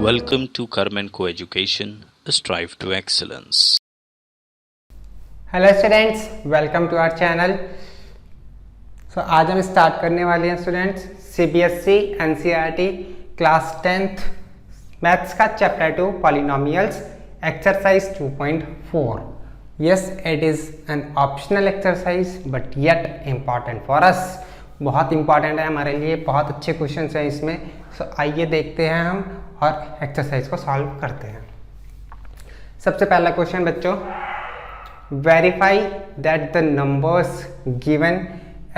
Welcome to Carmen Coeducation, Strive to Excellence. Hello students, welcome to our channel. आज हम start करने वाले हैं students CBSE NCERT class 10th maths का chapter 2 polynomials exercise 2.4। Yes, it is an optional exercise but yet important for us. बहुत important है हमारे लिए, बहुत अच्छे क्वेश्चन हैं इसमें। आइए देखते हैं हम और एक्सरसाइज को सॉल्व करते हैं। सबसे पहला क्वेश्चन बच्चों, verify that the numbers given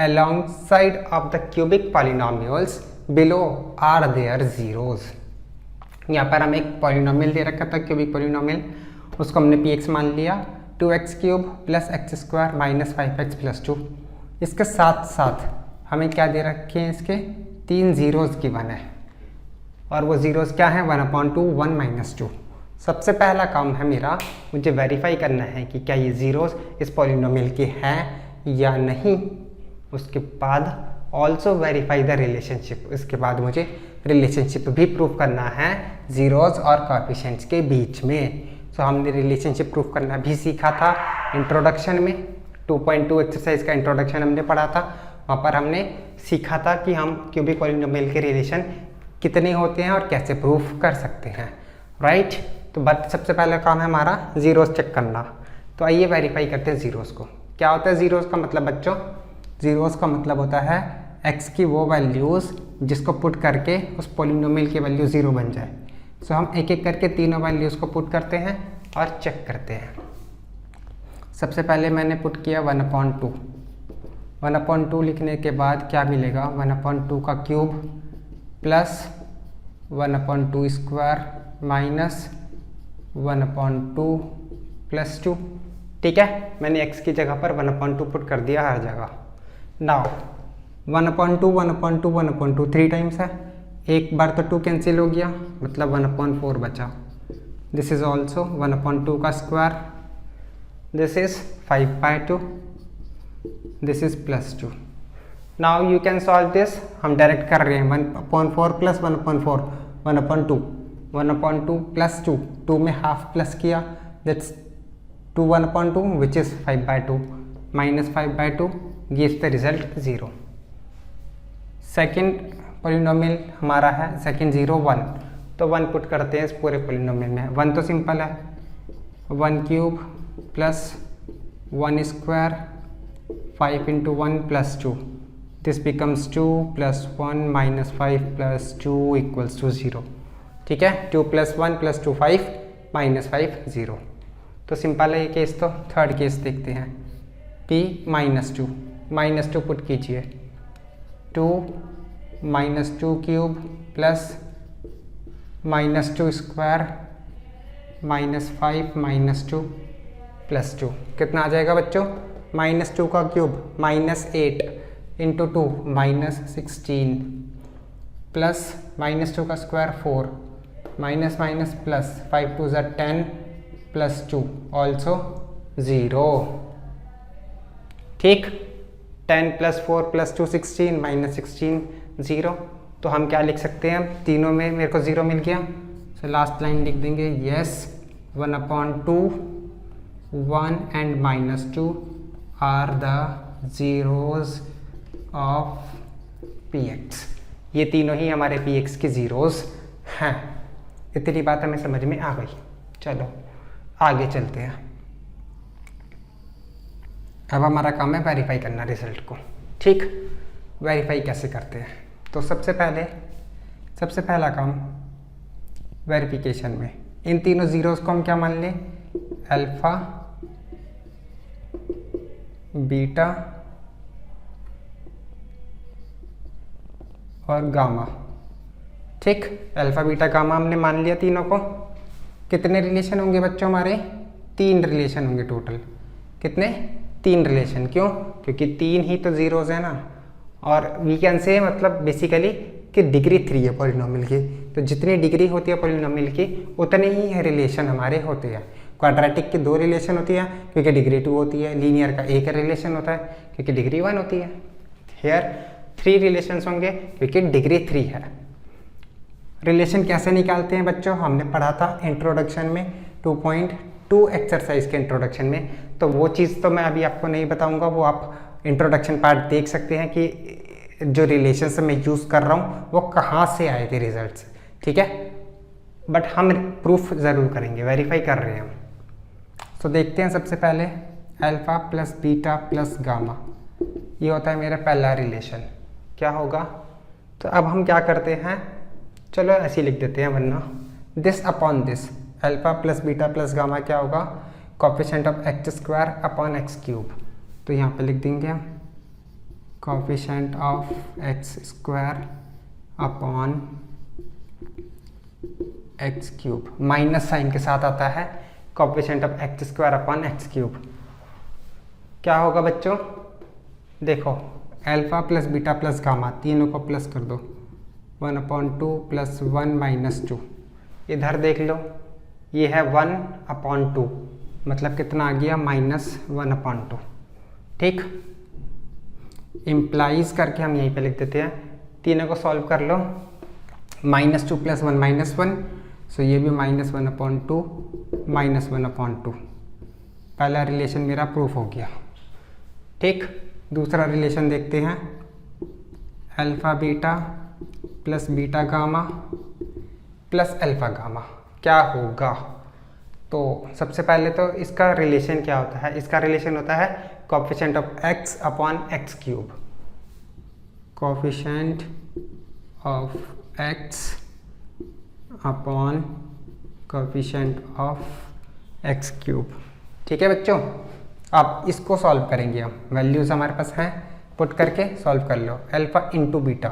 alongside of the cubic polynomials below are their zeros। यहाँ पर हम एक पॉलिनोमियल दे रखा था क्यूबिक पॉलिनोमियल, उसको हमने px मान लिया 2x cube plus x square minus 5x plus 2। इसके साथ साथ हमें क्या दे रखे हैं, इसके 3 जीरोज़ गिवन है और वो जीरोज़ क्या है 1/2 1 माइनस 2। सबसे पहला काम है मेरा, मुझे वेरीफाई करना है कि क्या ये ज़ीरोज़ इस पॉलिनोमियल के हैं या नहीं। उसके बाद ऑल्सो वेरीफाई द रिलेशनशिप, इसके बाद मुझे रिलेशनशिप भी प्रूव करना है ज़ीरोज़ और कोएफिशिएंट्स के बीच में। हमने रिलेशनशिप प्रूव करना भी सीखा था इंट्रोडक्शन में। 2.2 एक्सरसाइज का इंट्रोडक्शन हमने पढ़ा था, वहाँ पर हमने सीखा था कि हम क्यूबिक पॉलिनोमियल के रिलेशन कितने होते हैं और कैसे प्रूफ कर सकते हैं, राइट। तो सबसे पहला काम है हमारा ज़ीरोज़ चेक करना। तो आइए वेरीफाई करते हैं ज़ीरोज़ को। क्या होता है ज़ीरोज़ का मतलब बच्चों? ज़ीरोज़ का मतलब होता है x की वो वैल्यूज़ जिसको पुट करके उस पॉलिनोमियल की वैल्यू ज़ीरो बन जाए। हम एक एक करके तीनों वैल्यूज़ को पुट करते हैं और चेक करते हैं। सबसे पहले मैंने पुट किया 1/2। 1/2 लिखने के बाद क्या मिलेगा, 1/2 का cube plus 1/2 square minus 1/2 plus 2। ठीक है, मैंने x की जगह पर 1/2 पुट कर दिया हर जगह। नाउ 1/2 1/2 1/2 3 टाइम्स है, एक बार तो 2 कैंसिल हो गया, मतलब 1/4 बचा। दिस इज ऑल्सो 1/2 का square, this is 5/2, this is plus 2। Now you can solve this. हम डायरेक्ट कर रहे हैं 1/4 प्लस 1/4 1/2 1/2 प्लस 2, 2 में हाफ प्लस किया, that's 2 1/2 which is 5/2 minus 5/2 gives the result 0। Second polynomial हमारा है सेकेंड 0 1, तो 1 पुट करते हैं इस पूरे पॉलिनोमियल में। 1 तो सिंपल है, 1 cube plus 1 square 5 into 1 plus 2, this becomes 2 plus 1 minus 5 plus 2 equals to 0। ठीक है, 2 प्लस 1 प्लस 2 5 माइनस 5 0। तो सिंपल है ये केस। तो थर्ड केस देखते हैं, p -2 पुट कीजिए 2 -2 cube plus -2 square minus 5 -2 plus 2। कितना आ जाएगा बच्चों? -2 का क्यूब -8 इंटू 2 -16 प्लस -2 का स्क्वायर 4 माइनस माइनस प्लस 5 2 ज़ा 10 प्लस 2 ऑल्सो 0। ठीक, 10 प्लस 4 प्लस 2 16 माइनस 16 0। तो हम क्या लिख सकते हैं, तीनों में मेरे को 0 मिल गया। लास्ट लाइन लिख देंगे, yes 1/2 1 and -2 are the zeros of px। ये तीनों ही हमारे px के ज़ीरोज़ हैं। इतनी बात हमें समझ में आ गई। चलो आगे चलते हैं। अब हमारा काम है वेरीफाई करना रिजल्ट को। ठीक, वेरीफाई कैसे करते हैं? तो सबसे पहला काम वेरिफिकेशन में इन तीनों ज़ीरोज़ को हम क्या मान लें, अल्फ़ा बीटा और गामा। ठीक, अल्फ़ा बीटा गामा हमने मान लिया तीनों को। कितने रिलेशन होंगे बच्चों हमारे? 3 रिलेशन होंगे टोटल। कितने? 3 रिलेशन। क्यों? क्योंकि 3 ही तो ज़ीरोज़ है ना। और वी कैन से मतलब बेसिकली कि डिग्री 3 है पॉलिनोमियल की, तो जितनी डिग्री होती है पॉलिनोमियल की उतने ही रिलेशन हमारे होते हैं। क्वाड्रेटिक की 2 रिलेशन होती है क्योंकि डिग्री 2 होती है। लीनियर का 1 रिलेशन होता है क्योंकि डिग्री 1 होती है। हेयर 3 रिलेशंस होंगे क्योंकि डिग्री 3 है। रिलेशन कैसे निकालते हैं बच्चों, हमने पढ़ा था इंट्रोडक्शन में 2.2 एक्सरसाइज के इंट्रोडक्शन में, तो वो चीज़ तो मैं अभी आपको नहीं बताऊंगा, वो आप इंट्रोडक्शन पार्ट देख सकते हैं कि जो रिलेशंस मैं यूज़ कर रहा हूँ वो कहाँ से आए थे रिजल्ट्स, ठीक है। बट हम प्रूफ ज़रूर करेंगे, वेरीफाई कर रहे हैं हम। तो देखते हैं सबसे पहले alpha plus beta plus gamma, ये होता है मेरा पहला रिलेशन। क्या होगा, तो अब हम क्या करते हैं, चलो ऐसे ही लिख देते हैं, वरना this upon this, alpha plus beta plus gamma क्या होगा, coefficient of x square upon x cube. तो यहाँ पे लिख देंगे हम coefficient of x square upon x cube, minus sign के साथ आता है coefficient of x square upon x cube. क्या होगा बच्चों, देखो alpha plus beta plus gamma, तीनों को प्लस कर दो, 1/2 प्लस 1 माइनस 2, इधर देख लो ये है 1/2, मतलब कितना आ गया, -1/2, ठीक। इम्प्लाइज करके हम यहीं पे लिख देते हैं, तीनों को सॉल्व कर लो, -2 प्लस 1 -1, सो ये भी -1/2 -1/2। पहला रिलेशन मेरा प्रूफ हो गया, ठीक। दूसरा रिलेशन देखते हैं, alpha beta plus beta gamma plus alpha gamma क्या होगा। तो सबसे पहले तो इसका रिलेशन क्या होता है, इसका रिलेशन होता है coefficient of x upon x cube, coefficient of x upon coefficient of x cube, ठीक है बच्चों। अब इसको सॉल्व करेंगे हम, वैल्यूज़ हमारे पास हैं, पुट करके सॉल्व कर लो। अल्फ़ा इंटू बीटा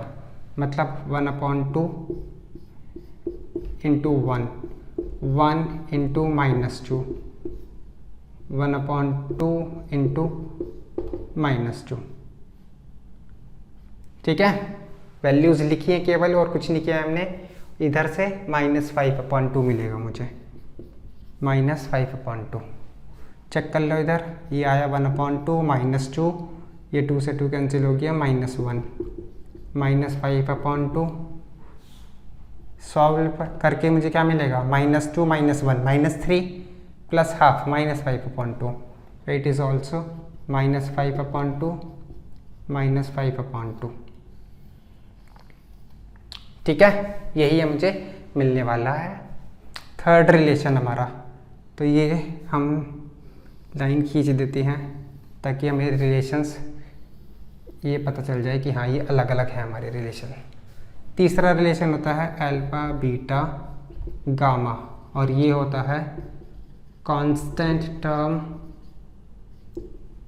मतलब 1/2 इंटू 1, 1 इंटू -2, 1/2 इंटू -2, ठीक है। वैल्यूज़ लिखी है केवल, और कुछ नहीं किया हमने। इधर से -5/2 मिलेगा मुझे, -5/2। चेक कर लो, इधर ये आया 1/2 -2, ये 2 से 2 कैंसिल हो गया, -1, -5/2। सॉल्व करके मुझे क्या मिलेगा, -2 -1 -3 plus half -5/2, it is also -5/2 -5/2, ठीक है। यही है मुझे मिलने वाला है थर्ड रिलेशन हमारा। तो ये हम लाइन खींच देते हैं ताकि हमें रिलेशंस ये पता चल जाए कि हाँ ये अलग अलग है हमारे रिलेशन। तीसरा रिलेशन होता है अल्फ़ा बीटा गामा, और ये होता है constant term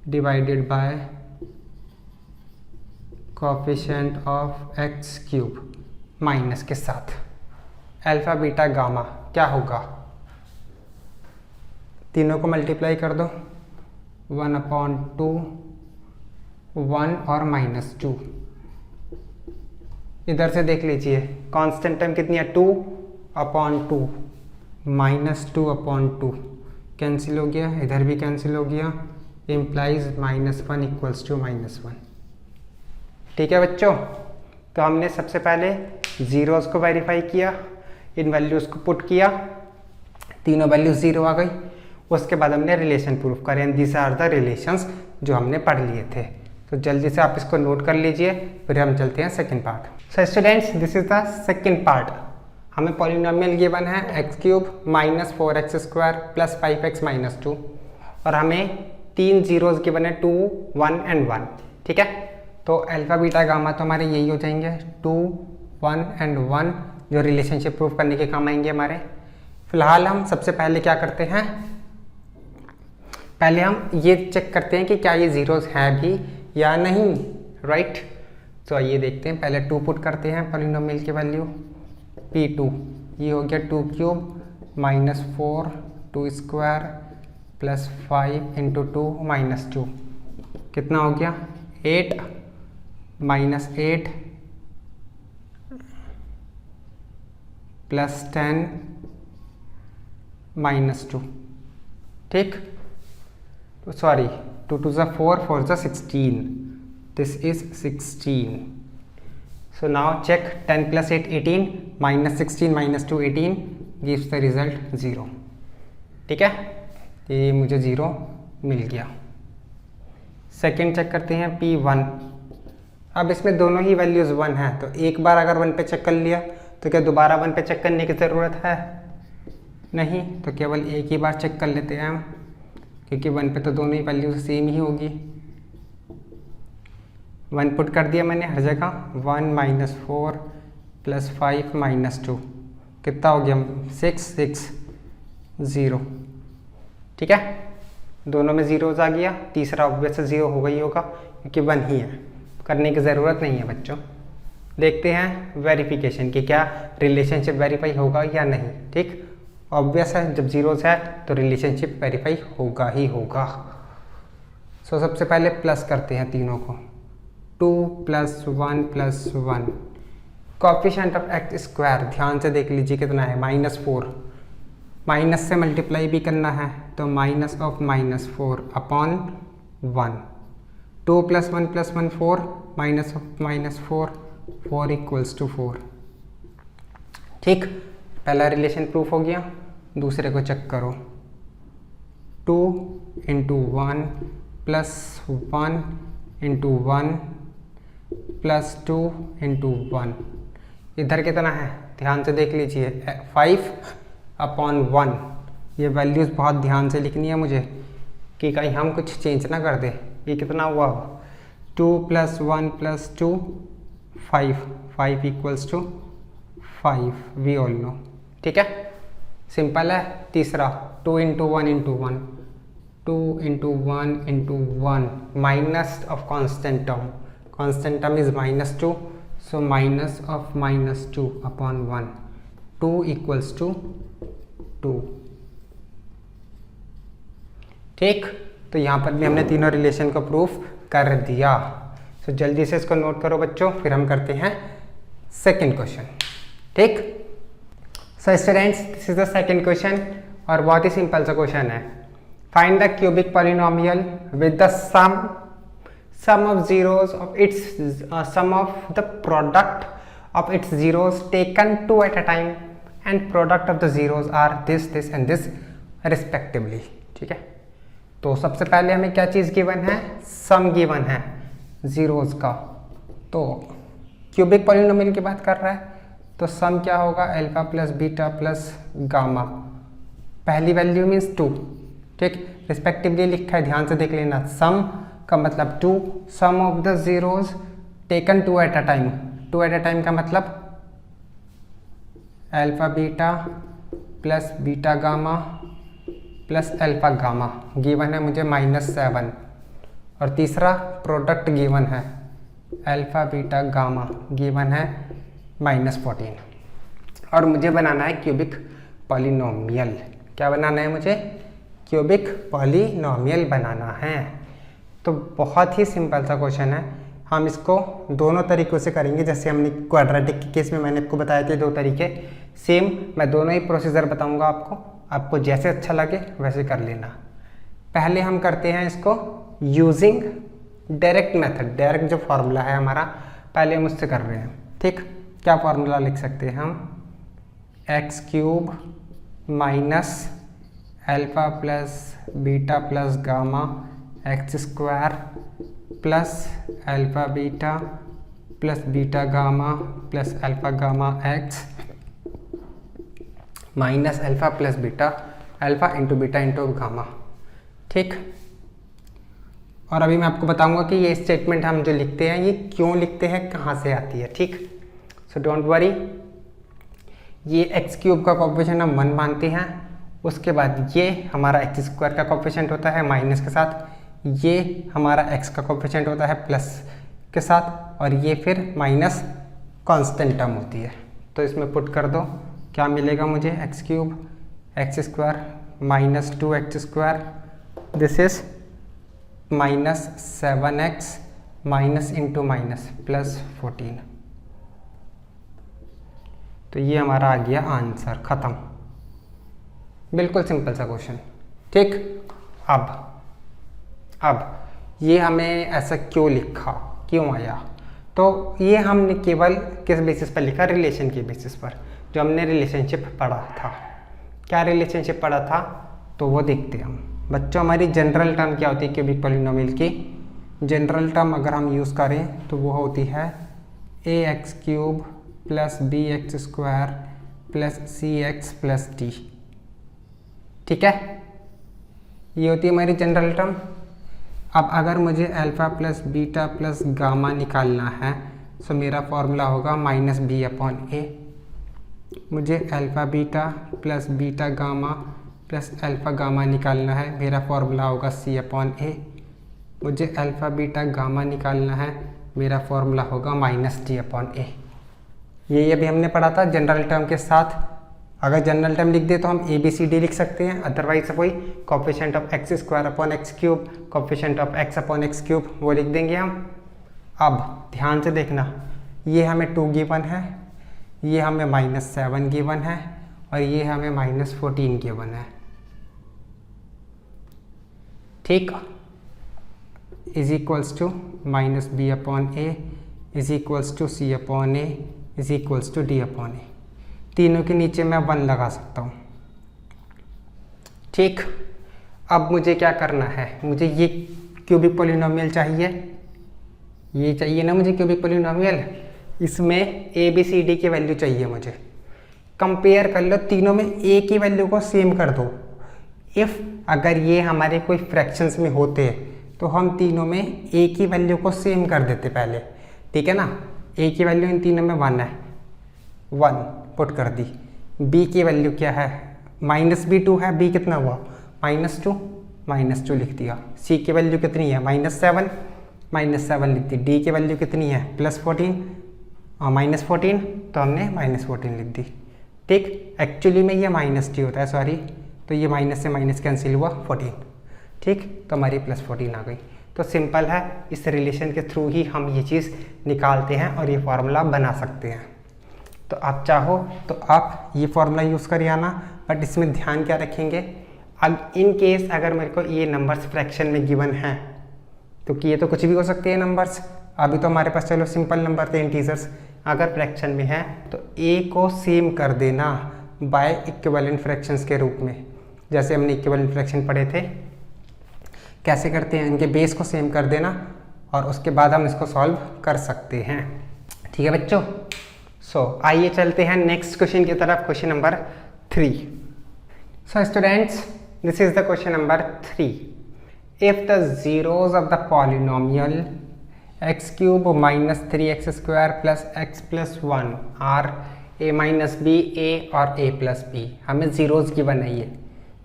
divided by coefficient of x cube minus के साथ। अल्फ़ा बीटा गामा क्या होगा, तीनों को मल्टीप्लाई कर दो, 1/2 1 और -2। इधर से देख लीजिए कांस्टेंट टाइम कितनी है, 2/2 -2/2 कैंसिल हो गया, इधर भी कैंसिल हो गया, इम्प्लाइज -1 इक्वल्स टू -1, ठीक है बच्चों। तो हमने सबसे पहले ज़ीरोज़ को वेरीफाई किया, इन वैल्यूज़ को पुट किया, तीनों वैल्यूज 0 आ गई। उसके बाद हमने रिलेशन प्रूफ करे, and this are the relations जो हमने पढ़ लिए थे। तो जल्दी से आप इसको नोट कर लीजिए, फिर हम चलते हैं second part. So students, this is the second part. हमें पॉलिनोमियल गिवन है x³ -4x² प्लस 5x -2, और हमें 3 जीरोज गिवन है 2 1 एंड 1, ठीक है। तो अल्फा बीटा गामा तो हमारे यही हो जाएंगे 2 1 एंड 1, जो रिलेशनशिप प्रूफ करने के काम आएंगे हमारे। फिलहाल हम सबसे पहले क्या करते हैं, पहले हम ये चेक करते हैं कि क्या ये जीरोस हैं भी या नहीं, राइट। तो आइए देखते हैं, पहले 2 पुट करते हैं पॉलिनोमियल की वैल्यू, P2 ये हो गया 2³ -4 2² प्लस 5 इंटू 2 -2, कितना हो गया 8 -8 प्लस 10 -2, ठीक। तो sorry 2 2 4 4 16, this is 16, So now check 10 plus 8 18 minus 16 minus 2 18 gives the result 0. ठीक है, ये मुझे 0 मिल गया। सेकेंड चेक करते हैं P1। अब इसमें दोनों ही वैल्यूज़ 1 हैं, तो एक बार अगर 1 पे चेक कर लिया तो क्या दोबारा 1 पे चेक करने की ज़रूरत है? नहीं, तो केवल एक ही बार चेक कर लेते हैं हम, क्योंकि 1 पे तो दोनों ही वैल्यूज सेम ही होगी। 1 पुट कर दिया मैंने हर जगह। 1 माइनस 4 प्लस 5 माइनस 2 कितना हो गया? 6 6 0। ठीक है, दोनों में जीरोज आ गया। तीसरा ऑब्वियस 0 होगा ही होगा, क्योंकि 1 ही है, करने की ज़रूरत नहीं है बच्चों। देखते हैं वेरिफिकेशन कि क्या रिलेशनशिप वेरीफाई होगा या नहीं। ठीक, ऑब्वियस है, जब जीरोस है तो रिलेशनशिप वेरीफाई होगा ही होगा। सो सबसे पहले प्लस करते हैं तीनों को। 2 plus 1 plus 1। Coefficient of x square ध्यान से देख लीजिए कितना है, -4। माइनस से मल्टीप्लाई भी करना है, तो minus of -4 upon 1। 2 plus 1 plus 1 4 minus of -4 4 equals to 4। ठीक, पहला रिलेशन प्रूफ हो गया। दूसरे को चेक करो। 2 into 1 plus 1 into 1 plus 2 into 1। इधर कितना है ध्यान से देख लीजिए, 5 अपॉन 1। ये वैल्यूज़ बहुत ध्यान से लिखनी है मुझे, कि कहीं हम कुछ चेंज ना कर दे। ये कितना हुआ? 2 plus 1 plus 2 5 5 equals to 5 we all know. ठीक है, सिंपल है। तीसरा 2 into 1 into 1, 2 into 1 into 1 minus of constant term is -2, so minus of -2 upon 1, 2 equals to 2। ठीक, तो यहाँ पर भी हमने तीनों रिलेशन को प्रूफ कर दिया। सो जल्दी से इसको नोट करो बच्चों, फिर हम करते हैं सेकेंड क्वेश्चन। ठीक, so students this is the second question, और बहुत ही सिंपल सा क्वेश्चन है। Find the cubic polynomial with the sum of zeros of its sum of the product of its zeros taken 2 at a time and product of the zeros are this and this respectively. ठीक है, तो सबसे पहले हमें क्या चीज़ given है? सम given है zeros का। तो क्यूबिक पॉलिनोमियल की बात कर रहा है, तो सम क्या होगा? Alpha plus beta plus gamma. पहली वैल्यू मीन्स 2। ठीक, रिस्पेक्टिवली लिखा है, ध्यान से देख लेना। सम का मतलब 2, sum of the zeros taken 2 at a time. 2 at a time का मतलब alpha beta plus beta gamma plus alpha gamma given है मुझे -7। और तीसरा प्रोडक्ट गिवन है अल्फा बीटा गामा गिवन है -14। और मुझे बनाना है क्यूबिक पॉलिनोमियल। क्या बनाना है मुझे? क्यूबिक पॉलिनोमियल बनाना है। तो बहुत ही सिंपल सा क्वेश्चन है। हम इसको दोनों तरीक़ों से करेंगे, जैसे हमने क्वाड्रेटिक के केस में मैंने आपको बताए थे 2 तरीके। सेम मैं दोनों ही प्रोसीजर बताऊंगा आपको, आपको जैसे अच्छा लगे वैसे कर लेना। पहले हम करते हैं इसको यूजिंग डायरेक्ट मेथड। डायरेक्ट जो फार्मूला है हमारा, पहले हम उससे कर रहे हैं। ठीक, क्या फार्मूला लिख सकते हैं हम? x³ minus alpha plus beta plus gamma x² plus alpha beta plus beta gamma plus alpha gamma x minus alpha plus beta, alpha into beta into gamma. ठीक, और अभी मैं आपको बताऊंगा कि ये स्टेटमेंट हम जो लिखते हैं ये क्यों लिखते हैं, कहाँ से आती है। ठीक, सो डोंट वरी। ये x³ का कोएफिशिएंट हम 1 मानते हैं। उसके बाद ये हमारा x² का कोएफिशिएंट होता है माइनस के साथ, ये हमारा x का कोएफिशिएंट होता है प्लस के साथ, और ये फिर माइनस कांस्टेंट टर्म होती है। तो इसमें पुट कर दो, क्या मिलेगा मुझे? x³ x² minus 2x², this is -7x minus into minus plus 14। तो ये हमारा आ गया आंसर, खत्म। बिल्कुल सिंपल सा क्वेश्चन। ठीक, अब ये हमें ऐसा क्यों लिखा, क्यों आया? तो ये हमने केवल किस बेसिस पर लिखा, रिलेशन के बेसिस पर, जो हमने रिलेशनशिप पढ़ा था। क्या रिलेशनशिप पढ़ा था तो वो देखते हैं हम। बच्चों हमारी जनरल टर्म क्या होती है क्यूबिक पॉलिनोमियल की? जनरल टर्म अगर हम यूज़ करें तो वो होती है ax³ plus bx² plus cx+ d। ठीक है, ये होती है हमारी जनरल टर्म। अब अगर मुझे alpha plus beta plus gamma निकालना है तो मेरा फॉर्मूला होगा -b/a। मुझे alpha beta plus beta gamma plus alpha gamma निकालना है, मेरा फॉर्मूला होगा c/a। मुझे अल्फ़ा बीटा गामा निकालना है, मेरा फॉर्मूला होगा -d/a। ये अभी हमने पढ़ा था जनरल टर्म के साथ। अगर जनरल टर्म लिख दे तो हम ABCD लिख सकते हैं, अदरवाइज वही coefficient of x² x³, coefficient of x/x³ वो लिख देंगे हम। अब ध्यान से देखना, ये हमें 2 गिवन है, ये हमें -7 गिवन है और ये हमें -14 गिवन है। ठीक, is equals to -b/a is equals to c/a is equals to d/a। तीनों के नीचे मैं 1 लगा सकता हूँ। ठीक, अब मुझे क्या करना है, मुझे ये क्यूबिक पॉलिनोमियल चाहिए, ये चाहिए ना मुझे क्यूबिक पॉलिनोमियल। इसमें ABCD की वैल्यू चाहिए मुझे। कंपेयर कर लो, तीनों में A की वैल्यू को सेम कर दो। इफ़ अगर ये हमारे कोई फ्रैक्शंस में होते तो हम तीनों में A की वैल्यू को सेम कर देते पहले। ठीक है ना, A की वैल्यू इन तीनों में 1 है, 1 पुट कर दी। B की वैल्यू क्या है, -b2 है, B कितना हुआ -2 लिख दिया। C की वैल्यू कितनी है -7 लिख दी। D की वैल्यू कितनी है +14 और -14, तो हमने -14 लिख दी। ठीक, एक्चुअली में ये -d होता है, सॉरी, तो ये माइनस से माइनस कैंसिल हुआ 14। ठीक, तो हमारी +14 आ गई। तो सिंपल है, इस रिलेशन के थ्रू ही हम ये चीज़ निकालते हैं और ये फार्मूला बना सकते हैं। तो आप चाहो तो आप ये फार्मूला यूज़ करिए आना, बट इसमें ध्यान क्या रखेंगे, अब इन केस अगर मेरे को ये नंबर्स फ्रैक्शन में गिवन हैं, क्योंकि ये तो कुछ भी हो सकते हैं नंबर्स। अभी तो हमारे पास चलो सिंपल नंबर थे इंटीजर्स। अगर फ्रैक्शन में है तो A को सेम कर देना बाय इक्विवेलेंट फ्रैक्शंस के रूप में। जैसे हमने इक्विवेलेंट फ्रैक्शन पढ़े थे, कैसे करते हैं, इनके बेस को सेम कर देना और उसके बाद हम इसको सॉल्व कर सकते हैं। ठीक है बच्चों, आइए चलते हैं नेक्स्ट क्वेश्चन की तरफ, question number 3। So students, this is the question number 3। If the zeros of the polynomial x³ - 3x² + x+1 are a - b, a और a + b, हमें जीरोस गिवन है। ये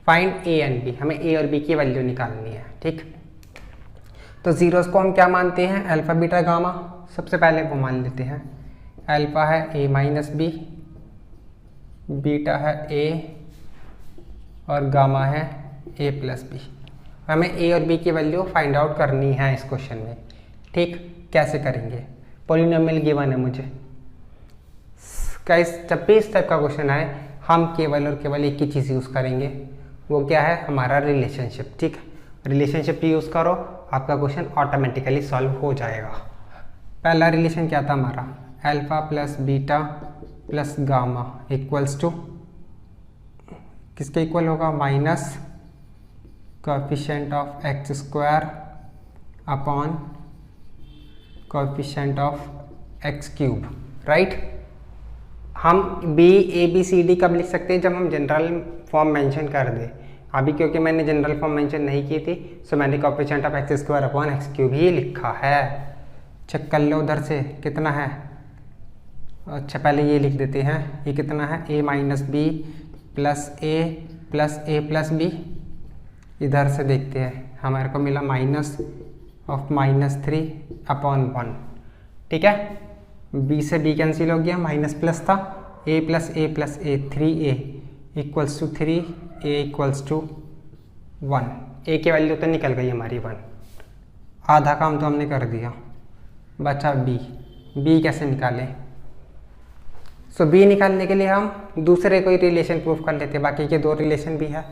फाइंड a एंड b, हमें a और b की value निकालनी है। ठीक, तो जीरोस को हम क्या मानते हैं, अल्फा बीटा गामा। सबसे पहले वो मान लेते हैं, अल्फा है a - b, बीटा है a और गामा है a + b। हमें a और b की वैल्यू फाइंड आउट करनी है इस क्वेश्चन में। ठीक, कैसे करेंगे, पॉलिनोमियल गिवन है मुझे। जब भी इस टाइप का क्वेश्चन आए, हम केवल और केवल एक ही चीज़ यूज़ करेंगे, वो क्या है, हमारा रिलेशनशिप। ठीक, रिलेशनशिप यूज़ करो, आपका क्वेश्चन ऑटोमेटिकली सॉल्व हो जाएगा। पहला रिलेशन क्या था हमारा, alpha plus beta plus gamma equals to किसके इक्वल होगा, minus coefficient of x² upon coefficient of x³। Right, हम ABCD कब लिख सकते हैं, जब हम जनरल फॉर्म मेंशन कर दें। अभी क्योंकि मैंने जनरल फॉर्म मेंशन नहीं की थी, सो मैंने coefficient of x² upon x³ ही लिखा है। चेक कर लो उधर से कितना है। अच्छा, पहले ये लिख देते हैं, ये कितना है, a - b plus a plus a plus b। इधर से देखते हैं, हमारे को मिला -3/1। ठीक है, b से b कैंसिल हो गया, माइनस प्लस था, a plus a plus a 3a equals to 3, a equals to 1। a की वैल्यू तो निकल गई हमारी 1, आधा काम तो हमने कर दिया। बचा b कैसे निकालें, सो b निकालने के लिए हम दूसरे कोई रिलेशन प्रूफ कर लेते हैं, बाकी के 2 रिलेशन भी है।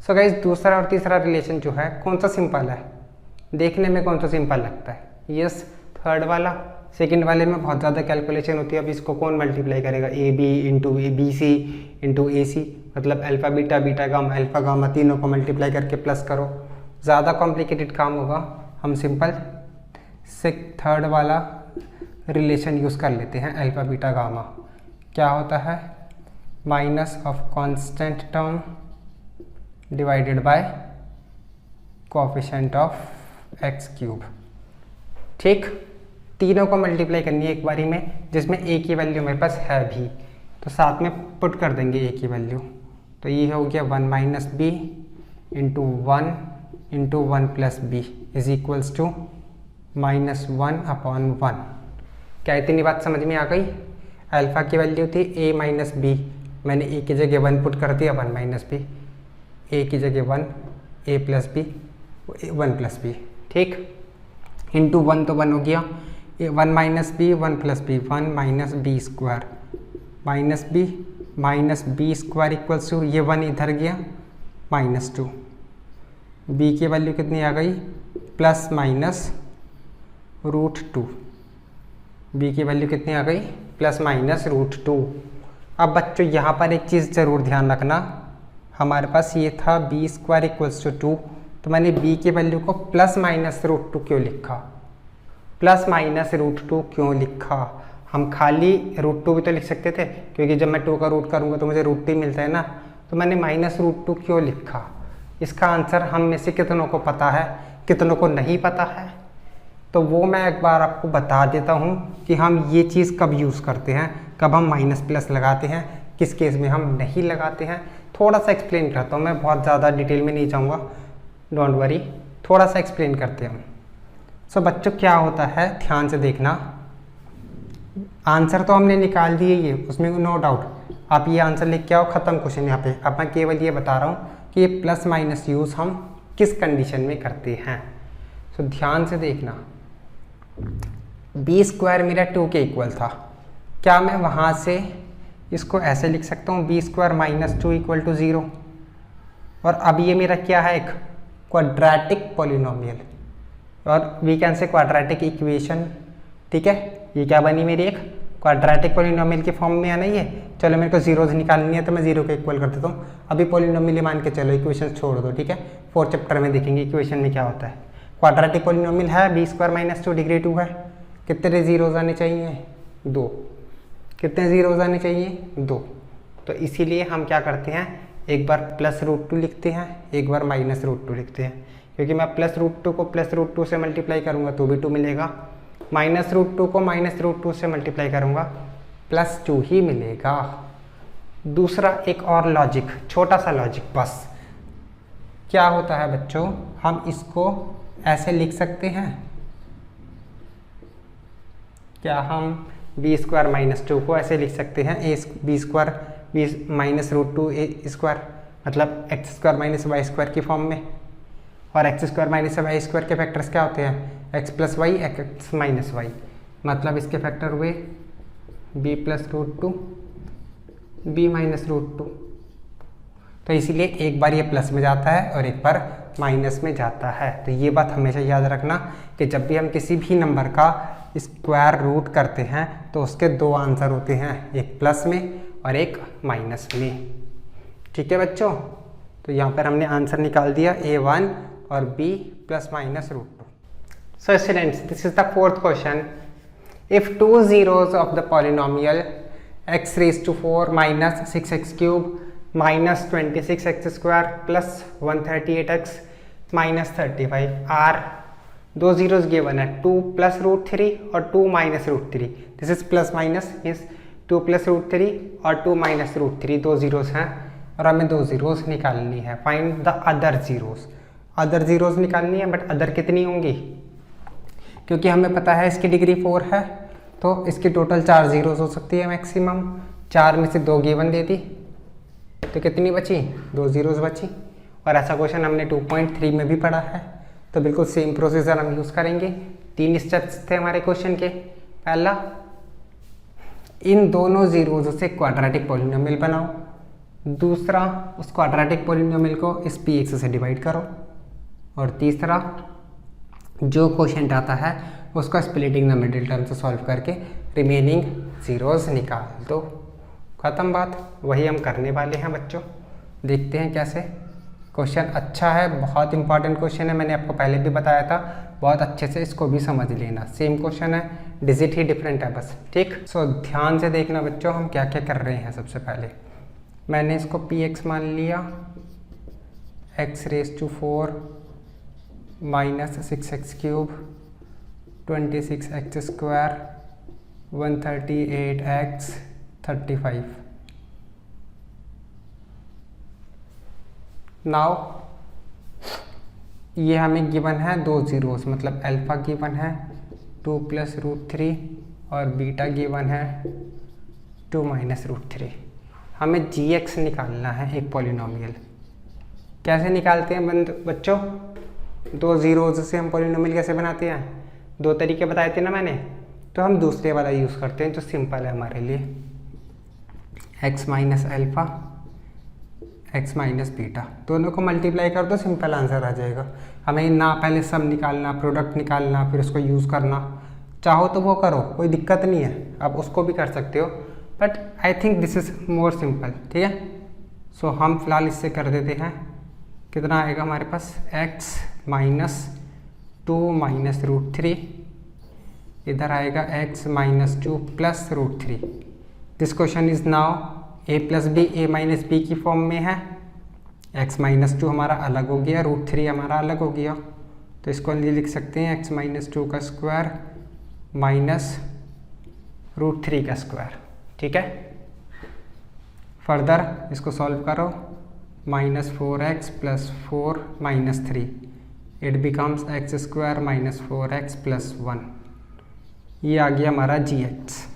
सो गाइस, दूसरा और तीसरा रिलेशन जो है कौन सा सिंपल है, देखने में कौन सा सिंपल लगता है, यस थर्ड वाला। सेकंड वाले में बहुत ज़्यादा कैलकुलेशन होती है। अब इसको कौन मल्टीप्लाई करेगा, A B into B C into A C, मतलब alpha beta beta gamma alpha gamma तीनों को मल्टीप्लाई करके प्लस करो, ज़्यादा कॉम्प्लिकेटेड काम होगा। हम सिंपल थर्ड वाला रिलेशन यूज़ कर लेते हैं, अल्फ़ा बीटा गामा क्या होता है, minus of constant term divided by coefficient of x cube. ठीक, तीनों को मल्टीप्लाई करनी है एक बारी में, जिसमें ए की वैल्यू मेरे पास है भी, तो साथ में पुट कर देंगे ए की वैल्यू। तो ये हो गया 1 minus b into 1 plus b is equals to -1/1। क्या इतनी बात समझ में आ गई? अल्फ़ा की वैल्यू थी a माइनस बी, मैंने a की जगह 1 पुट कर दिया, 1 माइनस बी, a की जगह 1, a plus b 1 plus b. ठीक, इंटू 1 तो 1 हो गया, 1 minus b 1 plus b 1 minus b square minus b square equals to ये 1 इधर गया -2। b की वैल्यू कितनी आ गई, प्लस माइनस √2। b की वैल्यू कितनी आ गई, प्लस माइनस √2। अब बच्चों यहाँ पर एक चीज़ ज़रूर ध्यान रखना, हमारे पास ये था बी स्क्वायर इक्वल्स टू 2, तो मैंने b की वैल्यू को प्लस माइनस √2 क्यों लिखा, प्लस माइनस √2 क्यों लिखा? हम खाली √2 भी तो लिख सकते थे, क्योंकि जब मैं 2 का रूट करूँगा तो मुझे √2 मिलता है ना, तो मैंने माइनस √2 क्यों लिखा? इसका आंसर हम में से कितनों को पता है, कितनों को नहीं पता है? तो वो मैं एक बार आपको बता देता हूँ कि हम ये चीज़ कब यूज़ करते हैं, कब हम माइनस प्लस लगाते हैं, किस केस में हम नहीं लगाते हैं। थोड़ा सा एक्सप्लेन करता हूँ, मैं बहुत ज़्यादा डिटेल में नहीं जाऊँगा, डोंट वरी, थोड़ा सा एक्सप्लेन करते हैं। सो बच्चों क्या होता है, ध्यान से देखना, आंसर तो हमने निकाल दिए ये, उसमें नो डाउट, आप ये आंसर लिख के आओ, ख़त्म क्वेश्चन यहाँ पे। अब मैं केवल ये बता रहा हूँ कि ये प्लस माइनस यूज़ हम किस कंडीशन में करते हैं। सो ध्यान से देखना, बी स्क्वायर मेरा 2 के इक्वल था, क्या मैं वहाँ से इसको ऐसे लिख सकता हूँ, b square minus 2 equal to 0। और अब ये मेरा क्या है, एक क्वाड्रेटिक पॉलिनोमियल, और we can say quadratic equation. ठीक है, ये क्या बनी मेरी, एक क्वाड्रेटिक पॉलिनोमियल के फॉर्म में आना ही है। चलो मेरे को जीरोज निकालनी है, तो मैं 0 के इक्वल कर देता हूँ। अभी पॉलिनोमियल मान के चलो, इक्वेशन छोड़ दो। ठीक है, 4 चैप्टर में देखेंगे इक्वेशन में क्या होता है। क्वाड्रेटिक पॉलिनोमियल है, बी स्क्वायर माइनस 2 डिग्री 2 है, कितने जीरोज आने चाहिए, 2। कितने जीरोज आने चाहिए, 2। तो इसीलिए हम क्या करते हैं, एक बार प्लस √2 लिखते हैं, एक बार माइनस √2 लिखते हैं, क्योंकि मैं प्लस √2 को प्लस √2 से मल्टीप्लाई करूँगा तो भी 2 मिलेगा, माइनस √2 को माइनस √2 से मल्टीप्लाई करूँगा +2 ही मिलेगा। दूसरा एक और लॉजिक, छोटा सा लॉजिक बस, क्या होता है बच्चों, हम इसको ऐसे लिख सकते हैं, क्या हम बी स्क्वायर माइनस 2 को ऐसे लिख सकते हैं, b square minus √2 a square, मतलब x square minus y square की फॉर्म में। और x square minus y square के फैक्टर्स क्या होते हैं, x plus y x minus y, मतलब इसके फैक्टर हुए बी प्लस √2 बी माइनस √2। तो इसीलिए एक बार ये प्लस में जाता है और एक बार माइनस में जाता है। तो ये बात हमेशा याद रखना कि जब भी हम किसी भी नंबर का स्क्वायर रूट करते हैं तो उसके 2 आंसर होते हैं, एक प्लस में और एक माइनस में। ठीक है बच्चों, तो यहाँ पर हमने आंसर निकाल दिया A1 और B plus minus √2। So students, this is the 4th question. If 2 zeros of the polynomial x raised to 4 minus 6x cube minus 26x square plus 138x minus 35 are, 2 zeros given है, 2 plus √3 और 2 minus √3। This is plus minus means 2 plus √3 और 2 minus √3, 2 zeros हैं और हमें 2 zeros निकालनी है। Find the other zeros, other zeros निकालनी है, बट अदर कितनी होंगी, क्योंकि हमें पता है इसकी डिग्री 4 है, तो इसकी टोटल 4 जीरोस हो सकती है मैक्सिमम। 4 में से 2 गिवन दे दी तो कितनी बची, 2 जीरोस बची। और ऐसा क्वेश्चन हमने 2.3 में भी पढ़ा है, तो बिल्कुल सेम प्रोसीजर हम यूज़ करेंगे। 3 स्टेप्स थे हमारे क्वेश्चन के। पहला, इन दोनों जीरोस से क्वाड्रेटिक पॉलिनोमियल बनाओ। दूसरा, उस क्वाड्रेटिक पॉलिनोमियल को इस px से डिवाइड करो। और तीसरा, जो क्वोशिएंट आता है उसका स्प्लिटिंग द मिडिल टर्म से सॉल्व करके रिमेनिंग ज़ीरोज़ निकाल दो, ख़त्म बात। वही हम करने वाले हैं बच्चों। देखते हैं कैसे। क्वेश्चन अच्छा है, बहुत इंपॉर्टेंट क्वेश्चन है, मैंने आपको पहले भी बताया था। बहुत अच्छे से इसको भी समझ लेना। सेम क्वेश्चन है, डिजिट ही डिफरेंट है बस, ठीक। सो ध्यान से देखना बच्चों, हम क्या क्या कर रहे हैं। सबसे पहले मैंने इसको px मान लिया, x⁴ minus 6x³ 26x², 138x 35। Now ये हमें गिवन है 2 ज़ीरोज़, मतलब अल्फ़ा गिवन है 2 + √3 और बीटा गिवन है 2 - √3। हमें gx निकालना है एक पॉलिनोमियल। कैसे निकालते हैं बच्चों? 2 ज़ीरोज़ से हम पॉलिनोमियल कैसे बनाते हैं? 2 तरीके बताए थे ना मैंने, तो हम दूसरे वाला यूज़ करते हैं जो सिंपल है हमारे लिए। x - अल्फ़ा x - बीटा, दोनों को मल्टीप्लाई कर दो, सिंपल आंसर आ जाएगा। हमें ना पहले सम निकालना, प्रोडक्ट निकालना, फिर उसको यूज़ करना। चाहो तो वो करो, कोई दिक्कत नहीं है, आप उसको भी कर सकते हो, but I think this is more simple, ठीक है। सो हम फिलहाल इससे कर देते हैं। कितना आएगा हमारे पास? x - 2 - √3, इधर आएगा x - 2 + √3। This question is now a + b a - b की फॉर्म में है। x - 2 हमारा अलग हो गया, √3 हमारा अलग हो गया, तो इसको लिख सकते हैं x - 2 का स्क्वायर माइनस √3 का स्क्वायर, ठीक है। फर्दर इसको सॉल्व करो, -4x + 4 - 3, it becomes x² - 4x + 1। ये आ गया हमारा gx।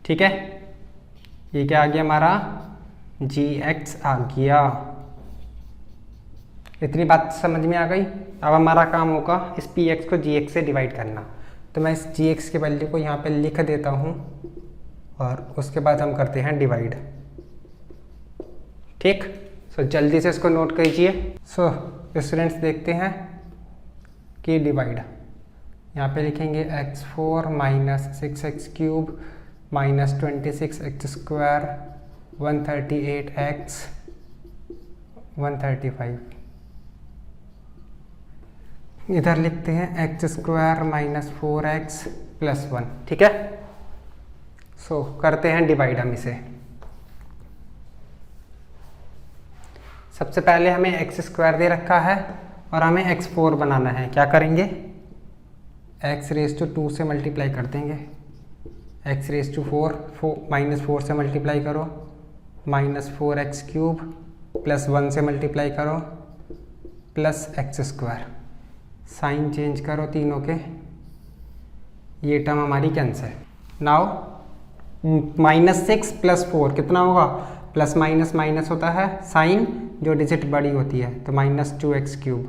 ठीक है, ये क्या आ गया हमारा? gx आ गया। इतनी बात समझ में आ गई। अब हमारा काम होगा इस px को gx से डिवाइड करना। तो मैं इस gx की वैल्यू को यहाँ पे लिख देता हूँ और उसके बाद हम करते हैं डिवाइड, ठीक। सो जल्दी से इसको नोट कीजिए। सो स्टूडेंट्स देखते हैं कि डिवाइड यहाँ पे लिखेंगे x4 - 6x³ -26x², 138x 135। इधर लिखते हैं x² - 4x + 1, ठीक है। सो करते हैं डिवाइड हम इसे। सबसे पहले हमें x² दे रखा है और हमें x4 बनाना है। क्या करेंगे? x⁻² से मल्टीप्लाई कर देंगे, x⁴ -4 से मल्टीप्लाई करो, -4x³ + 1 से मल्टीप्लाई करो, प्लस x²। साइन चेंज करो तीनों के, ये टर्म हमारी कैंसिल। नाउ -6 + 4 कितना होगा? प्लस माइनस माइनस होता है, साइन जो डिजिट बड़ी होती है, तो -2x³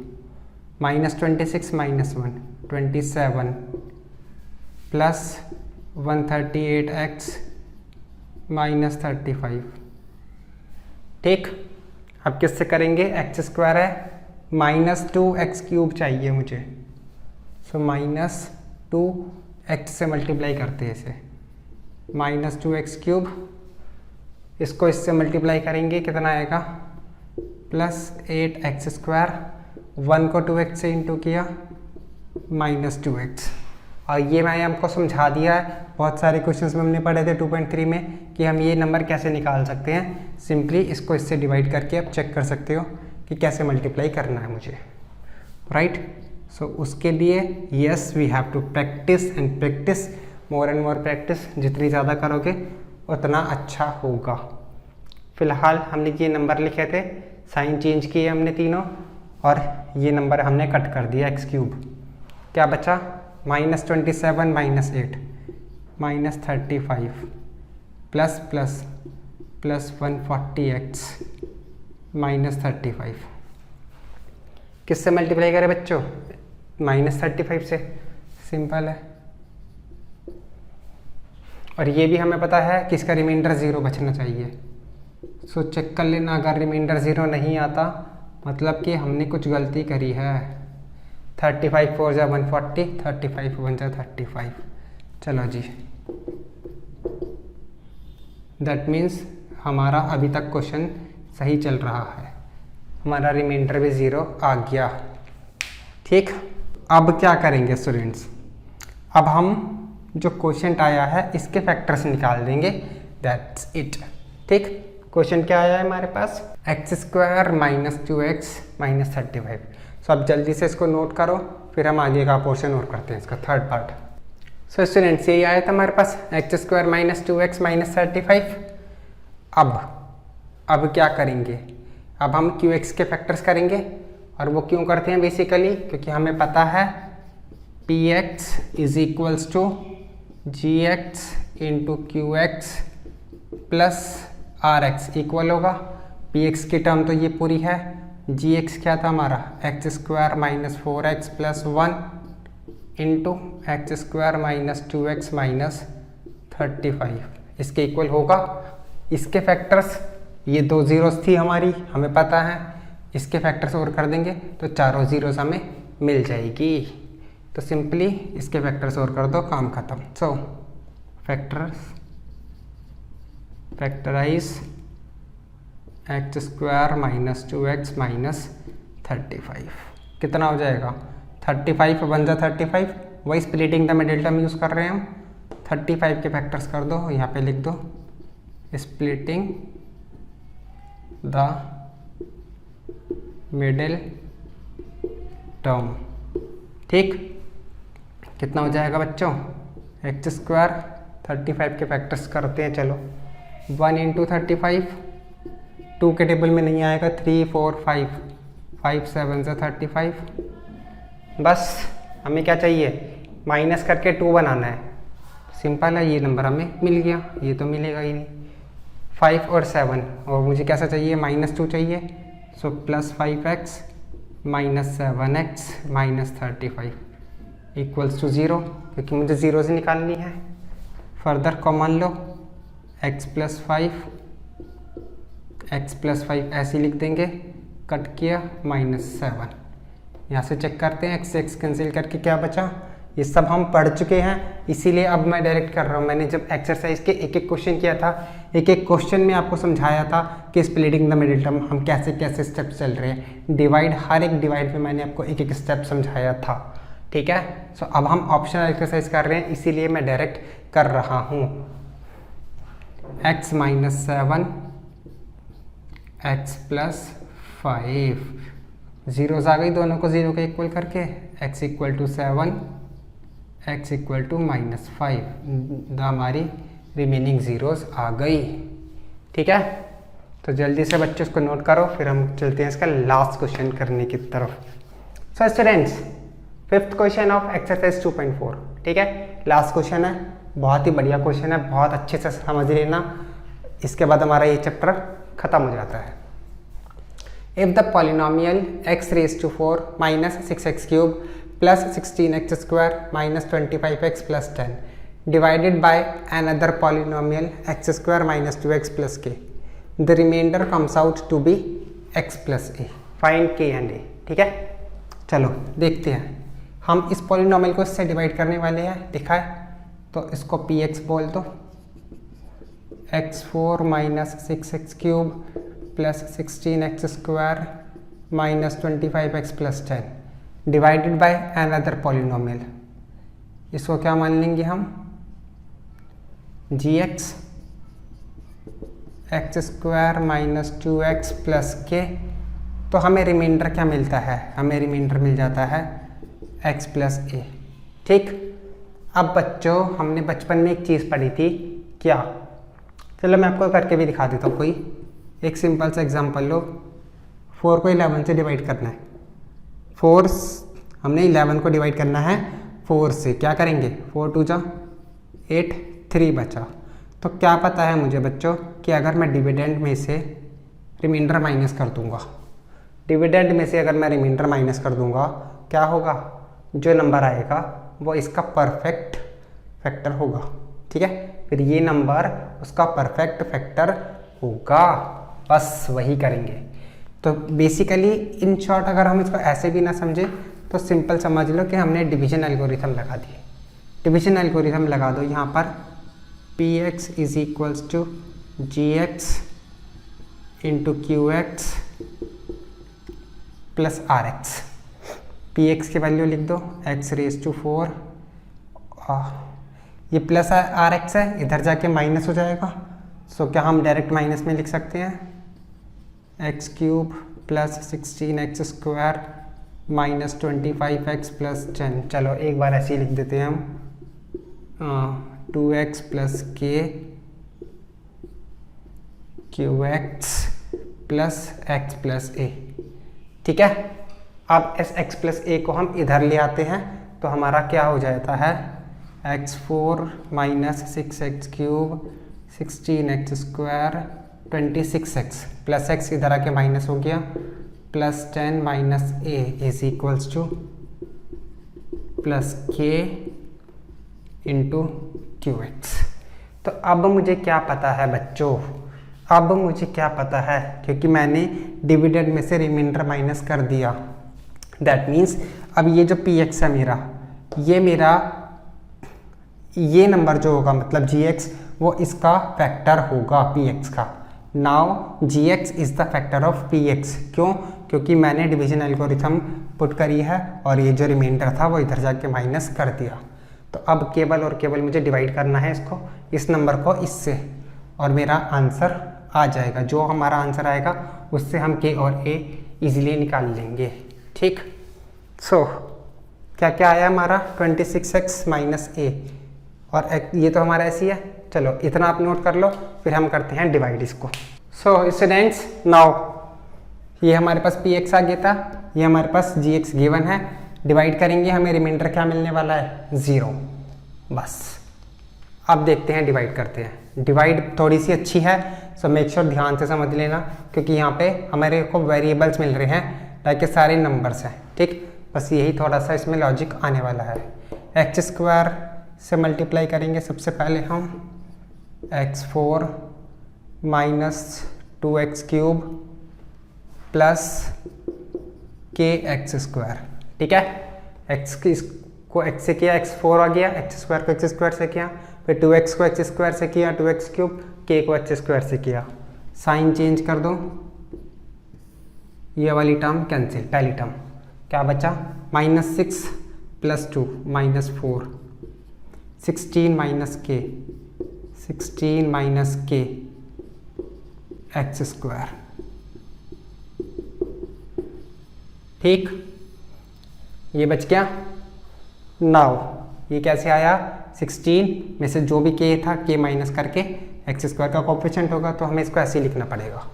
-26 -1 27 प्लस 138x -35, ठीक। अब किससे करेंगे? x² है, -2x³ चाहिए मुझे, सो -2x से मल्टीप्लाई करते हैं इसे, -2x³, इसको इससे मल्टीप्लाई करेंगे, कितना आएगा? +8x², 1 को 2x से इंटू किया, -2x। और ये मैंने आपको समझा दिया है, बहुत सारे क्वेश्चंस में हमने पढ़े थे 2.3 में कि हम ये नंबर कैसे निकाल सकते हैं। सिंपली इसको इससे डिवाइड करके आप चेक कर सकते हो कि कैसे मल्टीप्लाई करना है मुझे, राइट। सो उसके लिए yes we have to practice and practice, more and more practice. जितनी ज़्यादा करोगे उतना अच्छा होगा। फिलहाल हमने ये नंबर लिखे थे, साइन चेंज किए हमने तीनों, और ये नंबर हमने कट कर दिया x³। क्या बचा? -27 -8 -35 प्लस 140x -35। किससे मल्टीप्लाई करें बच्चों? -35 से, सिंपल है। और ये भी हमें पता है कि इसका रिमाइंडर 0 बचना चाहिए, सो चेक कर लेना, अगर रिमाइंडर 0 नहीं आता मतलब कि हमने कुछ गलती करी है। 35 4 जा 140, 35 1 जा 35। चलो जी, दैट मीन्स हमारा अभी तक क्वेश्चन सही चल रहा है, हमारा रिमाइंडर भी 0 आ गया। ठीक, अब क्या करेंगे स्टूडेंट्स, अब हम जो क्वेश्चन आया है इसके फैक्टर्स निकाल देंगे, दैट्स इट। ठीक, क्वेश्चन क्या आया है हमारे पास, x² माइनस 2x माइनस 35। सो अब जल्दी से इसको नोट करो, फिर हम आगे का पोर्शन और करते हैं, इसका थर्ड पार्ट। सो स्टूडेंट्स यही आया था हमारे पास, x² माइनस 2x माइनस 35। अब क्या करेंगे, अब हम qx के फैक्टर्स करेंगे, और वो क्यों करते हैं बेसिकली, क्योंकि हमें पता है px is equals to gx into qx plus rx equal होगा, px की टर्म तो ये पूरी है, gx क्या था हमारा x² minus 4x plus 1 into x² minus 2x minus 35, इसके इक्वल होगा। इसके फैक्टर्स, ये 2 जीरोस थी हमारी, हमें पता है, इसके फैक्टर्स और कर देंगे तो चारों जीरोस हमें मिल जाएगी। तो सिंपली इसके फैक्टर्स और कर दो, काम खत्म। सो factorise x² minus 2x minus 35, कितना हो जाएगा 35 1 जा 35, वही splitting the middle term use कर रहे हैं हम। 35 के फैक्टर्स कर दो, यहाँ पे लिख दो स्प्लिटिंग द मिडिल टर्म। ठीक, कितना हो जाएगा बच्चों, x² 35 के फैक्टर्स करते हैं, चलो 1 इंटू 35, 2 के टेबल में नहीं आएगा, 3 4 5, 5 7 से 35। बस हमें क्या चाहिए, माइनस करके 2 बनाना है, सिंपल है, ये नंबर हमें मिल गया, ये तो मिलेगा ही नहीं। 5 और 7, और मुझे कैसा चाहिए, -2 चाहिए, so plus 5x minus 7x minus 35 equals to 0, क्योंकि मुझे 0 से निकालनी है। फर्दर कॉमन लो, x प्लस 5 ऐसे लिख देंगे, कट किया -7। यहाँ से चेक करते हैं, x कैंसिल करके क्या बचा, ये सब हम पढ़ चुके हैं, इसीलिए अब मैं डायरेक्ट कर रहा हूँ। मैंने जब एक्सरसाइज के एक एक क्वेश्चन किया था, एक एक क्वेश्चन में आपको समझाया था कि स्प्लिटिंग द मिडिल टर्म हम कैसे कैसे स्टेप्स चल रहे हैं, डिवाइड, हर एक डिवाइड में मैंने आपको एक एक स्टेप समझाया था। ठीक है, सो अब हम ऑप्शनल एक्सरसाइज कर रहे हैं, इसीलिए मैं डायरेक्ट कर रहा हूँ। x minus 7 x plus 5, zeros आ गई, दोनों को 0 के इक्वल करके, x equal to 7 x equal to -5, हमारी रिमेनिंग जीरोस आ गई। ठीक है, तो जल्दी से बच्चे उसको नोट करो, फिर हम चलते हैं इसका लास्ट क्वेश्चन करने की तरफ। So students, 5th question of exercise 2.4। ठीक है, लास्ट क्वेश्चन है, बहुत ही बढ़िया क्वेश्चन है, बहुत अच्छे से समझ लेना, इसके बाद हमारा ये चैप्टर खत्म हो जाता है। If the polynomial x raise to 4 minus 6x cube plus 16x² minus 25x plus 10 divided by another polynomial x² minus 2x plus k, the remainder comes out to be x plus a, find k and a। ठीक है, चलो देखते हैं, हम इस polynomial को इससे divide करने वाले हैं, लिखा है तो इसको px बोल दो, x4 minus 6x cube plus 16x² minus 25x plus 10 divided by another polynomial, इसको क्या मान लेंगे हम, gx x² minus 2x plus k। तो हमें रिमाइंडर क्या मिलता है, हमें रिमाइंडर मिल जाता है x प्लस a। ठीक, अब बच्चों हमने बचपन में एक चीज़ पढ़ी थी, क्या, चलो मैं आपको करके भी दिखा देता हूँ। कोई एक सिंपल सा एग्जांपल लो, 4 को 11 से डिवाइड करना है, 4 हमने 11 को डिवाइड करना है 4 से, क्या करेंगे, 4 2 जा 8, 3 बचा। तो क्या पता है मुझे बच्चों कि अगर मैं डिविडेंड में से रिमाइंडर माइनस कर दूंगा, डिविडेंड में से अगर मैं रिमाइंडर माइनस कर दूंगा, क्या होगा, जो नंबर आएगा वो इसका परफेक्ट फैक्टर होगा। ठीक है, फिर ये नंबर उसका परफेक्ट फैक्टर होगा। बस वही करेंगे। तो बेसिकली इन शॉर्ट अगर हम इसको ऐसे भी ना समझे तो सिंपल समझ लो कि हमने डिवीजन एल्गोरिथम लगा दिए। डिवीजन एल्गोरिथम लगा दो यहाँ पर, p x is equals to g x into q x plus r x. P x की वैल्यू लिख दो एक्स रेज टू 4, ये प्लस आर एक्स है, इधर जाके माइनस हो जाएगा। सो क्या हम डायरेक्ट माइनस में लिख सकते हैं, x cube plus 16x square minus 25x plus 10। चलो एक बार ऐसे ही लिख देते हैं हम, 2x plus K Q x plus X plus A. ठीक है, अब इस x प्लस ए को हम इधर ले आते हैं तो हमारा क्या हो जाता है, x4 minus 6x cube 16x square 26x plus x इधर आके माइनस हो गया, plus 10 minus A is equals two plus के इंटू क्यू एक्स। तो अब मुझे क्या पता है बच्चों, अब मुझे क्या पता है, क्योंकि मैंने डिविडेंड में से रिमाइंडर माइनस कर दिया। दैट मीन्स अब ये जो पी एक्स है मेरा ये नंबर जो होगा मतलब जी एक्स, वो इसका फैक्टर होगा पी एक्स का। Now g x is the factor of p x. क्यों? क्योंकि मैंने डिवीजन एल्गोरिथम पुट करी है और ये जो रिमाइंडर था वो इधर जाके माइनस कर दिया। तो अब केवल और केवल मुझे डिवाइड करना है इसको, इस नंबर को इससे, और मेरा आंसर आ जाएगा। जो हमारा आंसर आएगा उससे हम के और ए इजीली निकाल लेंगे। ठीक, सो क्या क्या आया हमारा 26x माइनस ए, और ये तो हमारा ऐसी है। चलो इतना आप नोट कर लो, फिर हम करते हैं डिवाइड इसको। सो स्टूडेंट्स नाउ ये हमारे पास पी एक्स आ गया था, ये हमारे पास जी एक्स गिवन है। डिवाइड करेंगे, हमें रिमाइंडर क्या मिलने वाला है, 0। बस अब देखते हैं, डिवाइड करते हैं। डिवाइड थोड़ी सी अच्छी है, सो मेक श्योर ध्यान से समझ लेना, क्योंकि यहाँ पे हमारे को वेरिएबल्स मिल रहे हैं ताकि सारे नंबर्स हैं। ठीक, बस यही थोड़ा सा इसमें लॉजिक आने वाला है। एक्स स्क्वायर से मल्टीप्लाई करेंगे सबसे पहले हम, x4 minus 2x cube plus के एक्स स्क्वायर। ठीक है, x को x से किया, x4 आ गया, x स्क्वायर को x स्क्वायर से किया, फिर 2x को x स्क्वायर से किया, 2x क्यूब, k को x स्क्वायर से किया। साइन चेंज कर दो, ये वाली टर्म कैंसिल, पहली टर्म क्या बचा, -6 प्लस 2 -4, 16 माइनस के एक्स स्क्वायर। ठीक, ये बच गया। नाउ ये कैसे आया, 16 में से जो भी के था के माइनस करके एक्स स्क्वायर का कोएफिशिएंट होगा, तो हमें इसको ऐसे ही लिखना पड़ेगा।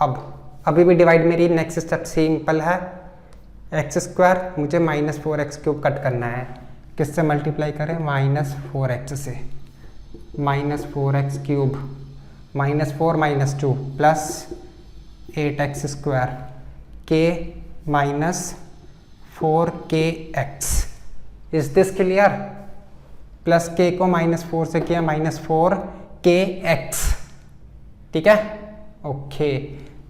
अब अभी भी डिवाइड मेरी नेक्स्ट स्टेप सिंपल है। एक्स स्क्वायर मुझे -4x क्यूब कट करना है, किससे मल्टीप्लाई करें, -4x से, -4x cube -4 -2 plus 8x square के -4kx। Is this clear? Plus के को -4 से किया, -4kx। ठीक है, ओके।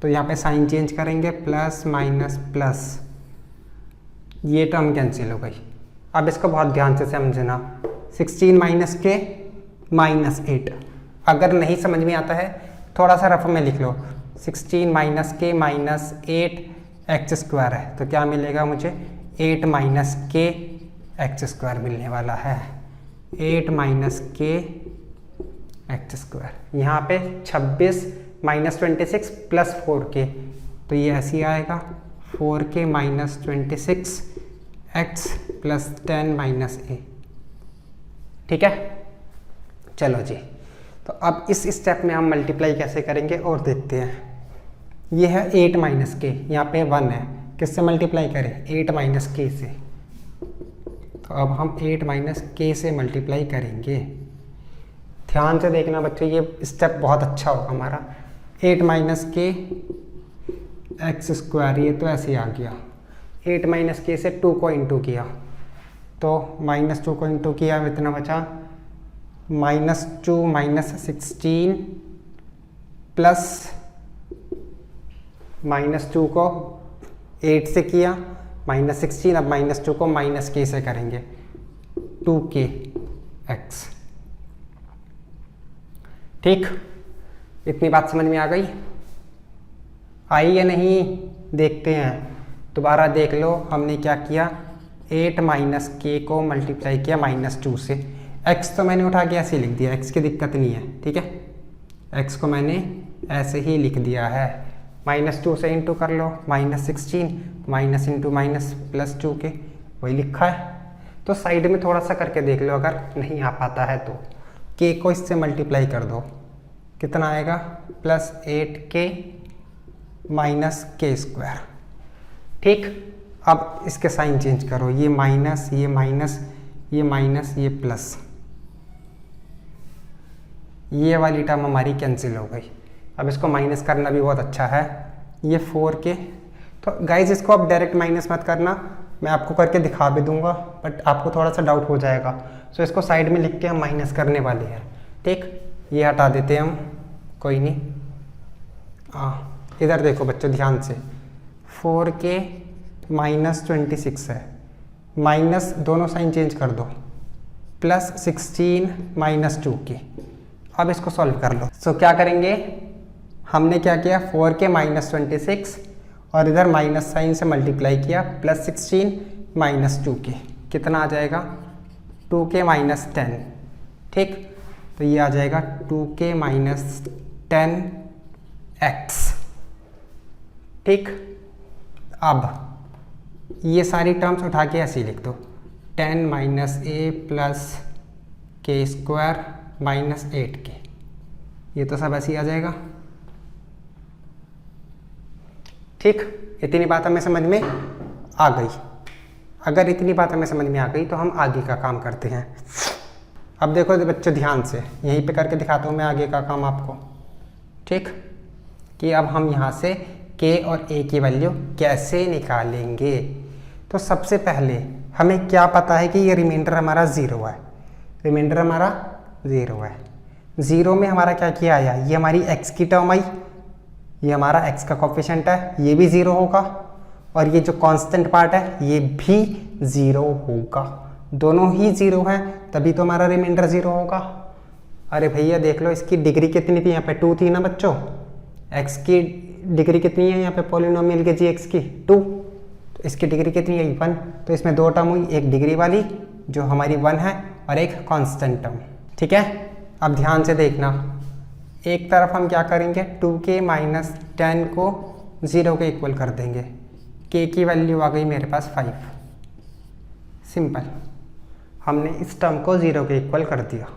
तो यहाँ पे साइन चेंज करेंगे, प्लस माइनस प्लस, ये टर्म कैंसिल हो गई। अब इसको बहुत ध्यान से समझना, 16 माइनस के -8। अगर नहीं समझ में आता है थोड़ा सा रफ में लिख लो, 16 माइनस के -8 एक्स स्क्वायर है, तो क्या मिलेगा मुझे, 8 माइनस के एक्स स्क्वायर मिलने वाला है, 8 माइनस के एक्स स्क्वायर। यहाँ पे 26 -26 प्लस 4k, तो ये ऐसे ही आएगा, 4k -26 एक्स प्लस 10 माइनस ए। ठीक है, चलो जी। तो अब इस स्टेप में हम मल्टीप्लाई कैसे करेंगे और देखते हैं। ये है 8 माइनस के, यहाँ पे 1 है, किससे मल्टीप्लाई करें, 8 माइनस के से। तो अब हम 8 माइनस के से मल्टीप्लाई करेंगे। ध्यान से देखना बच्चों, ये स्टेप बहुत अच्छा होगा हमारा। 8 माइनस के एक्स स्क्वायर, ये तो ऐसे आ गया, 8 माइनस के से 2 को इंटू किया, तो -2 को इंटू किया, इतना बचा, -2 -16 प्लस -2 को 8 से किया, -16, अब -2 को -k से करेंगे, 2kx। ठीक, इतनी बात समझ में आ गई? आई या नहीं देखते हैं, दोबारा देख लो। हमने क्या किया, 8 -k को मल्टीप्लाई किया -2 से। x तो मैंने उठा के ऐसे ही लिख दिया, x की दिक्कत नहीं है, ठीक है। x को मैंने ऐसे ही लिख दिया है, -2 से इंटू कर लो, -16 माइनस इंटू माइनस +2k, वही लिखा है। तो साइड में थोड़ा सा करके देख लो, अगर नहीं आ पाता है तो k को इससे मल्टीप्लाई कर दो, कितना आएगा, +8k -k²। ठीक, अब इसके साइन चेंज करो, ये माइनस, ये माइनस, ये माइनस, ये प्लस, ये वाली टर्म हमारी कैंसिल हो गई। अब इसको माइनस करना भी बहुत अच्छा है, ये 4k। तो गाइज इसको आप डायरेक्ट माइनस मत करना, मैं आपको करके दिखा भी दूंगा, बट आपको थोड़ा सा डाउट हो जाएगा। सो इसको साइड में लिख के हम माइनस करने वाले हैं। ठीक, ये हटा देते हैं हम, कोई नहीं। इधर देखो बच्चों ध्यान से, 4k -26 है, माइनस दोनों साइन चेंज कर दो, +16 -2k। अब इसको सॉल्व कर लो। सो क्या करेंगे, हमने क्या किया, 4k -26 और इधर माइनस साइन से मल्टीप्लाई किया, +16 -2k, कितना आ जाएगा, 2k -10। ठीक, तो ये आ जाएगा 2k -10x। ठीक, अब ये सारी टर्म्स उठा के ऐसे ही लिख दो, 10 - a + k² -8k, ये तो सब ऐसे ही आ जाएगा। ठीक, इतनी बात हमें समझ में आ गई। अगर इतनी बात हमें समझ में आ गई तो हम आगे का काम करते हैं। अब देखो बच्चों ध्यान से, यहीं पे करके दिखाता हूँ मैं आगे का काम आपको। ठीक, कि अब हम यहाँ से k और a की वैल्यू कैसे निकालेंगे। तो सबसे पहले हमें क्या पता है कि ये रिमाइंडर हमारा 0 है, रिमाइंडर हमारा 0 है। 0 में हमारा क्या किया आया, ये हमारी x की टर्म आई, ये हमारा x का कोफिशिएंट है, ये भी 0 होगा, और ये जो कांस्टेंट पार्ट है ये भी 0 होगा। दोनों ही 0 हैं, तभी तो हमारा रिमाइंडर 0 होगा। अरे भैया देख लो, इसकी डिग्री कितनी थी, यहाँ पे 2 थी ना बच्चों। x की डिग्री कितनी है यहाँ पे पॉलिनोमियल के g की 2, तो इसकी डिग्री कितनी है 1। तो इसमें 2 टर्म हुई, एक डिग्री वाली जो हमारी 1 है और एक कांस्टेंट टर्म। ठीक है, अब ध्यान से देखना, एक तरफ हम क्या करेंगे, 2k -10 को 0 के इक्वल कर देंगे, k की वैल्यू आ गई मेरे पास 5। सिंपल, हमने इस टर्म को 0 के इक्वल कर दिया।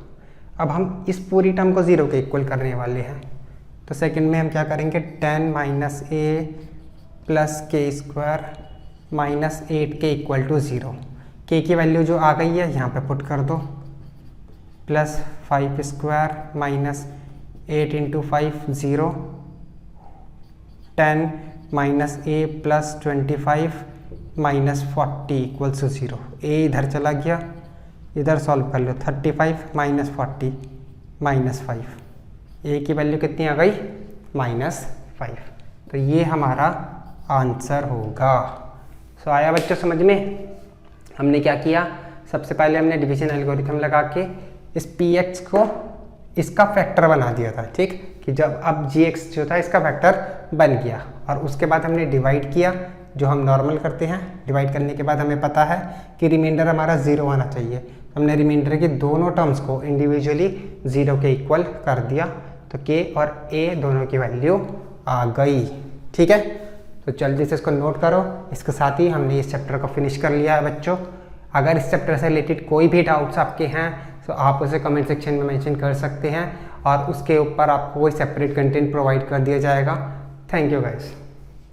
अब हम इस पूरी टर्म को 0 के इक्वल करने वाले हैं। तो सेकंड में हम क्या करेंगे, 10 - a + k² -8k = 0। k की वैल्यू जो आ गई है यहाँ पे पुट कर दो, +5² -8 × 5 0, 10 - a + 25 -40 = 0। a इधर चला गया, इधर सॉल्व कर लो, 35 - 40 -5, a की वैल्यू कितनी आ गई, -5। तो ये हमारा आंसर होगा। सो आया बच्चों समझ में। हमने क्या किया, सबसे पहले हमने डिवीजन एल्गोरिथम लगा के इस px को इसका फैक्टर बना दिया था। ठीक, कि जब अब gx जो था इसका फैक्टर बन गया, और उसके बाद हमने डिवाइड किया, जो हम नॉर्मल करते हैं। डिवाइड करने के बाद हमें पता है कि रिमाइंडर हमारा 0 आना चाहिए। हमने रिमाइंडर की दोनों टर्म्स को इंडिविजुअली 0 के इक्वल कर दिया, तो k और a दोनों की वैल्यू आ गई। ठीक है, तो जल्दी से इसको नोट करो। इसके साथ ही हमने इस चैप्टर को फिनिश कर लिया है बच्चों। अगर इस चैप्टर से रिलेटेड कोई भी डाउट्स आपके हैं तो आप उसे कमेंट सेक्शन में मेंशन कर सकते हैं, और उसके ऊपर आपको कोई सेपरेट कंटेंट प्रोवाइड कर दिया जाएगा। Thank you guys.